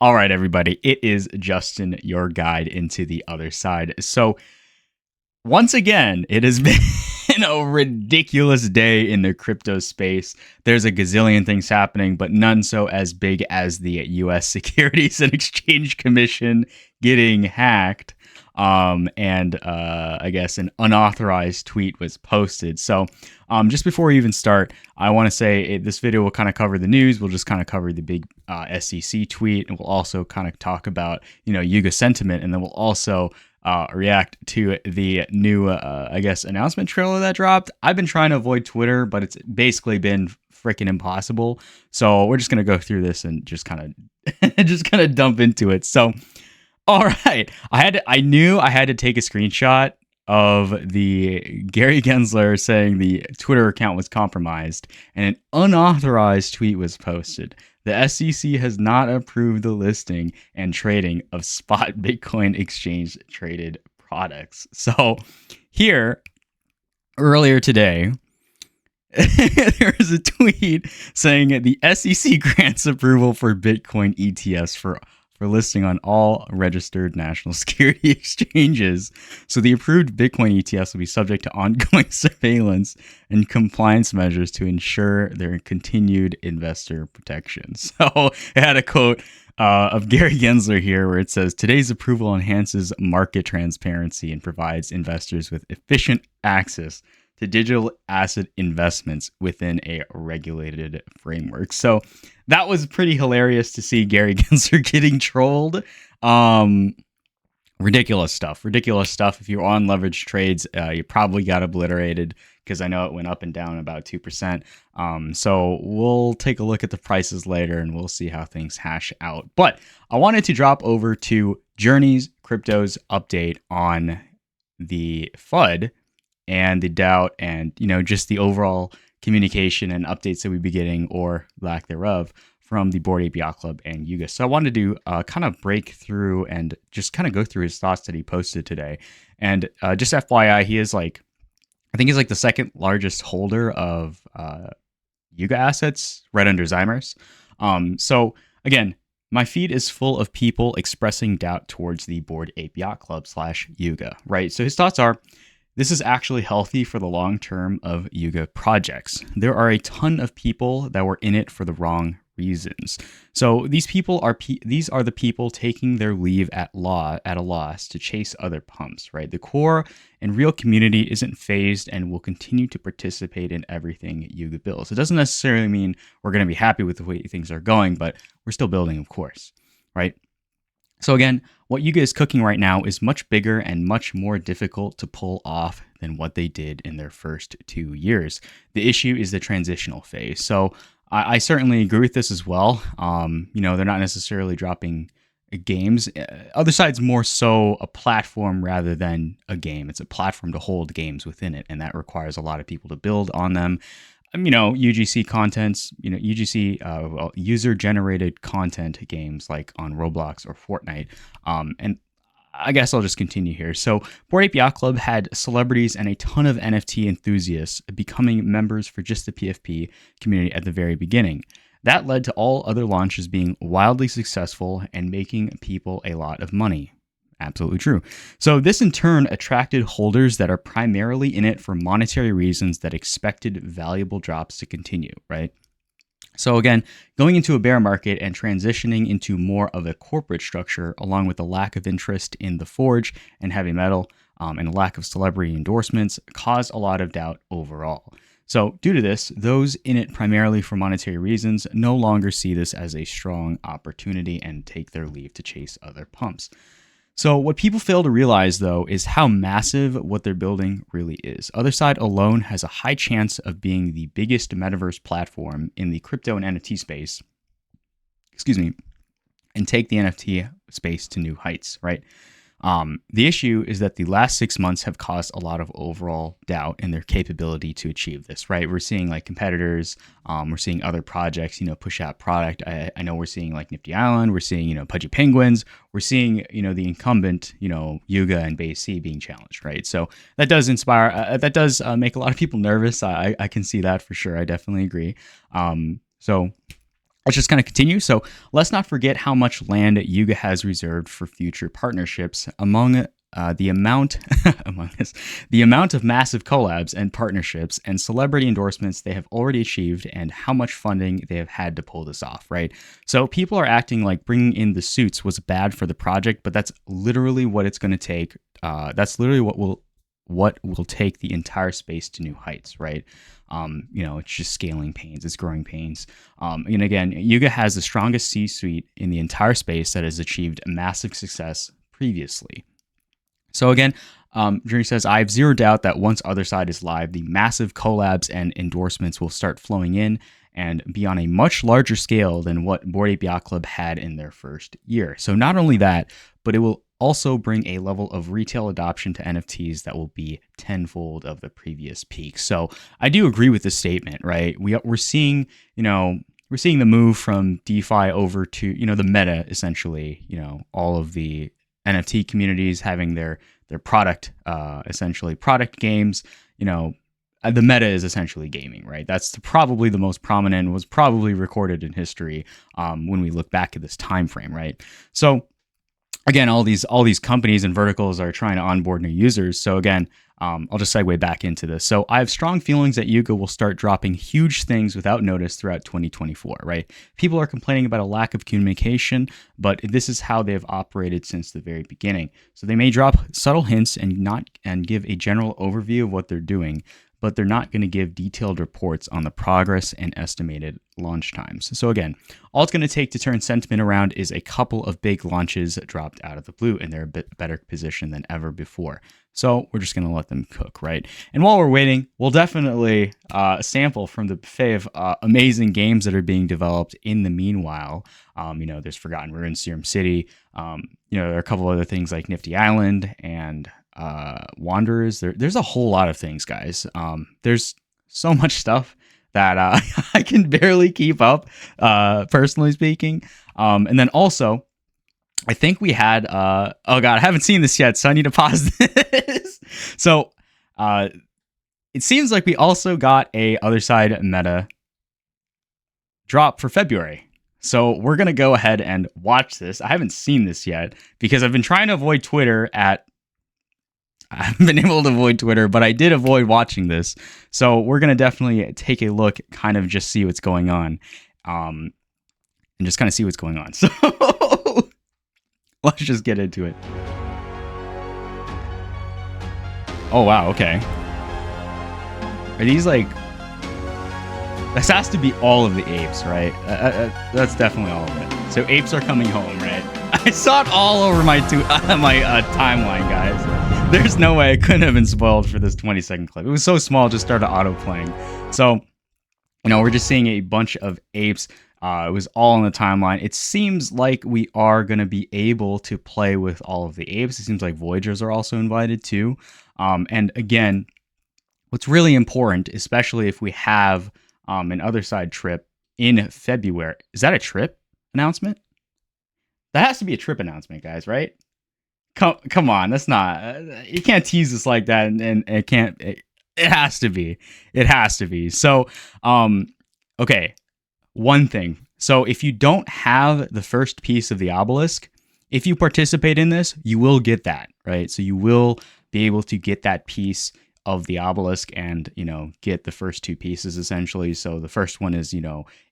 All right, everybody. It is Justin, your guide into the other side. So, once again, it has been a ridiculous day in the crypto space. There's a gazillion things happening, but none so as big as the US Securities and Exchange Commission getting hacked. I guess an unauthorized tweet was posted. So, just before we even start, I want to say this video will kind of cover the news. We'll just kind of cover the big SEC tweet, and we'll also kind of talk about Yuga Sentiment, and then we'll also react to the new announcement trailer that dropped. I've been trying to avoid Twitter, but it's basically been freaking impossible. So we're just gonna go through this and just kind of dump into it. So. All right. I knew I had to take a screenshot of the Gary Gensler saying the Twitter account was compromised and an unauthorized tweet was posted. The SEC has not approved the listing and trading of spot Bitcoin exchange traded products. So here, earlier today, there was a tweet saying the SEC grants approval for Bitcoin ETFs for listing on all registered national security exchanges. So the approved Bitcoin ETFs will be subject to ongoing surveillance and compliance measures to ensure their continued investor protection. So it had a quote of Gary Gensler here where it says, "Today's approval enhances market transparency and provides investors with efficient access to digital asset investments within a regulated framework." So that was pretty hilarious to see Gary Gensler getting trolled. Ridiculous stuff. If you're on leverage trades, you probably got obliterated because I know it went up and down about 2%. So we'll take a look at the prices later and we'll see how things hash out. But I wanted to drop over to JRNY's Crypto's update on the FUD and the doubt and, just the overall communication and updates that we'd be getting or lack thereof from the Bored Ape Yacht Club and Yuga. So I wanted to kind of break through and just kind of go through his thoughts that he posted today. And just FYI, I think he's like the second largest holder of Yuga assets right under Zymers. So again, my feed is full of people expressing doubt towards the Bored Ape Yacht Club / Yuga, right? So his thoughts are, this is actually healthy for the long term of Yuga projects. There are a ton of people that were in it for the wrong reasons. So these are the people taking their leave at a loss to chase other pumps, right? The core and real community isn't phased and will continue to participate in everything Yuga builds. It doesn't necessarily mean we're going to be happy with the way things are going, but we're still building, of course, right? So again, what Yuga is cooking right now is much bigger and much more difficult to pull off than what they did in their first 2 years. The issue is the transitional phase. So I certainly agree with this as well. They're not necessarily dropping games. Othерside's more so a platform rather than a game. It's a platform to hold games within it, and that requires a lot of people to build on them. UGC contents, user-generated content games like on Roblox or Fortnite. And I guess I'll just continue here. So Bored Ape Yacht Club had celebrities and a ton of NFT enthusiasts becoming members for just the PFP community at the very beginning. That led to all other launches being wildly successful and making people a lot of money. Absolutely true. So this in turn attracted holders that are primarily in it for monetary reasons that expected valuable drops to continue, right? So again, going into a bear market and transitioning into more of a corporate structure, along with a lack of interest in the forge and heavy metal and a lack of celebrity endorsements, caused a lot of doubt overall. So due to this, those in it primarily for monetary reasons no longer see this as a strong opportunity and take their leave to chase other pumps. So what people fail to realize, though, is how massive what they're building really is. Otherside alone has a high chance of being the biggest metaverse platform in the crypto and NFT space, and take the NFT space to new heights, right? The issue is that the last 6 months have caused a lot of overall doubt in their capability to achieve this, right? We're seeing like competitors, we're seeing other projects, push out product. I know we're seeing like Nifty Island, we're seeing, Pudgy Penguins, we're seeing, the incumbent, Yuga and Base C being challenged, right? So that does inspire, that does make a lot of people nervous. I can see that for sure. I definitely agree. So let's just kind of continue. So let's not forget how much land Yuga has reserved for future partnerships. Among the amount the amount of massive collabs and partnerships and celebrity endorsements they have already achieved, and how much funding they have had to pull this off, right? So people are acting like bringing in the suits was bad for the project, but that's literally what it's going to take. That's literally what will take the entire space to new heights, right? It's just scaling pains, it's growing pains. And again, Yuga has the strongest C-suite in the entire space that has achieved massive success previously. So again, JRNY says, I have zero doubt that once Otherside is live, the massive collabs and endorsements will start flowing in and be on a much larger scale than what Bored Ape Yacht Club had in their first year. So not only that, but it will also bring a level of retail adoption to NFTs that will be tenfold of the previous peak. So I do agree with this statement, right? We're seeing, we're seeing the move from DeFi over to, the meta, essentially, all of the NFT communities having their product, essentially product games. The meta is essentially gaming, right? That's probably the most prominent, was probably recorded in history when we look back at this time frame, right? So again, all these companies and verticals are trying to onboard new users. So again, I'll just segue back into this. So I have strong feelings that Yuga will start dropping huge things without notice throughout 2024, right? People are complaining about a lack of communication, but this is how they've operated since the very beginning. So they may drop subtle hints and give a general overview of what they're doing, but they're not going to give detailed reports on the progress and estimated launch times. So again, all it's going to take to turn sentiment around is a couple of big launches dropped out of the blue, and they're a bit better position than ever before. So we're just going to let them cook, right? And while we're waiting, we'll definitely sample from the buffet of amazing games that are being developed in the meanwhile. There's Forgotten Ruins, Serum City. There are a couple other things like Nifty Island and Wanderers. There's a whole lot of things, guys. There's so much stuff that I can barely keep up, personally speaking. And then also, I think we had oh god, I haven't seen this yet, so I need to pause this. So it seems like we also got a Otherside meta drop for February. So we're gonna go ahead and watch this. I haven't seen this yet because I've been trying to avoid Twitter I haven't been able to avoid Twitter, but I did avoid watching this. So we're going to definitely take a look, kind of just see what's going on, and just kind of see what's going on. So let's just get into it. Oh, wow. Okay. Are these like... This has to be all of the apes, right? That's definitely all of it. So apes are coming home, right? I saw it all over my timeline, guys. There's no way I couldn't have been spoiled for this 20-second clip. It was so small, it just started auto-playing. So, we're just seeing a bunch of apes. It was all on the timeline. It seems like we are going to be able to play with all of the apes. It seems like Voyagers are also invited too. And again, what's really important, especially if we have an Otherside trip in February. Is that a trip announcement? That has to be a trip announcement, guys, right? Come on, that's not. You can't tease us like that, and it can't. It has to be. It has to be. So, okay. One thing. So, if you don't have the first piece of the obelisk, if you participate in this, you will get that, right? So you will be able to get that piece of the obelisk and, get the first two pieces essentially. So the first one is,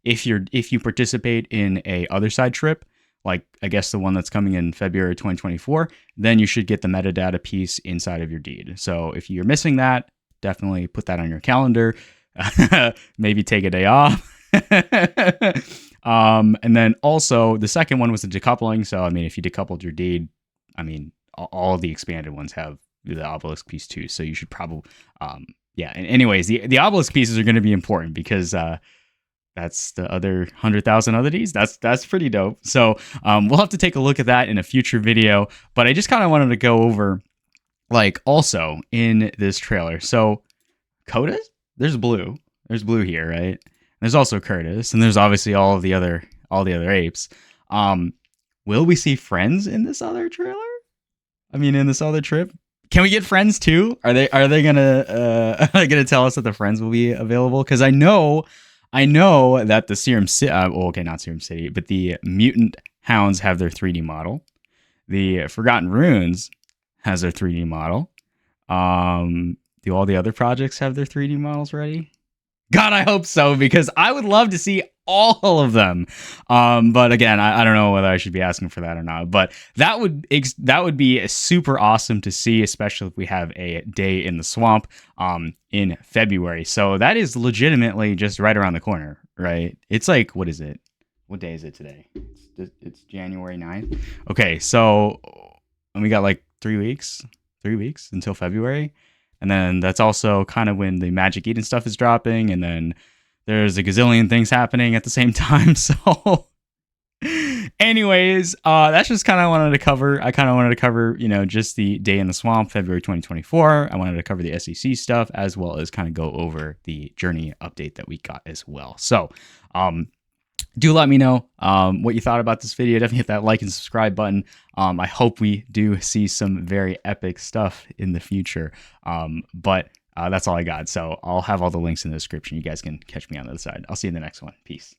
if you participate in a Otherside trip, like I guess the one that's coming in February 2024, then you should get the metadata piece inside of your deed. So if you're missing that, definitely put that on your calendar. Maybe take a day off. And then also the second one was the decoupling. So, if you decoupled your deed, all of the expanded ones have the obelisk piece too. So you should probably, yeah. And anyways, the obelisk pieces are going to be important because, that's the other 100,000 other Ds. That's pretty dope. So we'll have to take a look at that in a future video. But I just kind of wanted to go over, also in this trailer. So Coda, there's blue here, right? There's also Curtis, and there's obviously all the other apes. Will we see friends in this other trailer? In this other trip? Can we get friends too? Are they gonna tell us that the friends will be available? Because I know I know that the Serum City, okay, not Serum City, but the Mutant Hounds have their 3D model. The Forgotten Runes has their 3D model. Do all the other projects have their 3D models ready? God, I hope so, because I would love to see all of them. But again, I don't know whether I should be asking for that or not. But that would be super awesome to see, especially if we have a day in the swamp in February. So that is legitimately just right around the corner, right? It's like, what is it? What day is it today? It's January 9th. Okay, so we got like 3 weeks until February. And then that's also kind of when the Magic Eden stuff is dropping. And then there's a gazillion things happening at the same time. So anyways, that's just kind of wanted to cover. I kind of wanted to cover, just the day in the swamp, February 2024. I wanted to cover the SEC stuff as well as kind of go over the journey update that we got as well. So, do let me know what you thought about this video. Definitely hit that like and subscribe button. I hope we do see some very epic stuff in the future. But that's all I got. So I'll have all the links in the description. You guys can catch me on the other side. I'll see you in the next one. Peace.